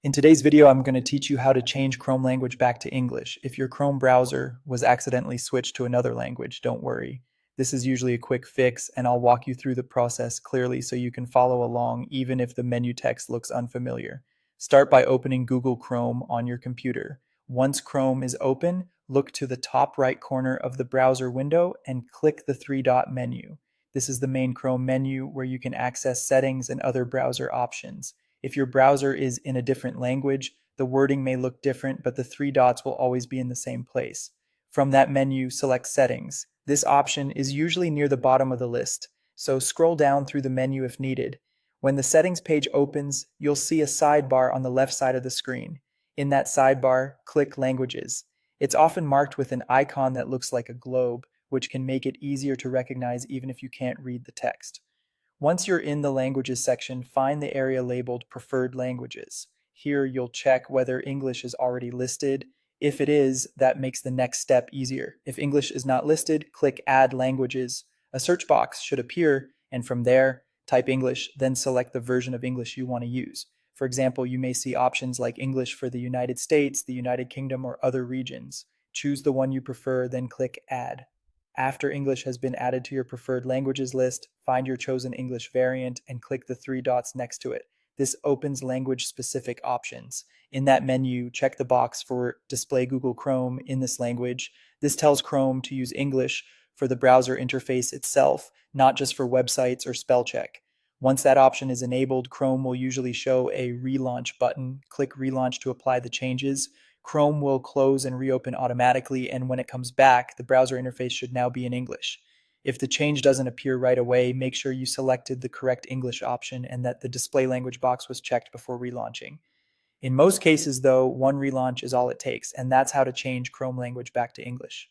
In today's video, I'm going to teach you how to change Chrome language back to English. If your Chrome browser was accidentally switched to another language, don't worry. This is usually a quick fix, and I'll walk you through the process clearly so you can follow along even if the menu text looks unfamiliar. Start by opening Google Chrome on your computer. Once Chrome is open, look to the top right corner of the browser window and click the three-dot menu. This is the main Chrome menu where you can access settings and other browser options. If your browser is in a different language, the wording may look different, but the three dots will always be in the same place. From that menu, select Settings. This option is usually near the bottom of the list, so scroll down through the menu if needed. When the settings page opens, you'll see a sidebar on the left side of the screen. In that sidebar, click Languages. It's often marked with an icon that looks like a globe, which can make it easier to recognize even if you can't read the text. Once you're in the Languages section, find the area labeled Preferred Languages. Here you'll check whether English is already listed. If it is, that makes the next step easier. If English is not listed, click Add Languages. A search box should appear, and from there, type English, then select the version of English you want to use. For example, you may see options like English for the United States, the United Kingdom, or other regions. Choose the one you prefer, then click Add. After English has been added to your preferred languages list, find your chosen English variant and click the three dots next to it. This opens language-specific options. In that menu, check the box for Display Google Chrome in this language. This tells Chrome to use English for the browser interface itself, not just for websites or spell check. Once that option is enabled, Chrome will usually show a relaunch button. Click Relaunch to apply the changes. Chrome will close and reopen automatically, and when it comes back, the browser interface should now be in English. If the change doesn't appear right away, make sure you selected the correct English option and that the display language box was checked before relaunching. In most cases, though, one relaunch is all it takes, and that's how to change Chrome language back to English.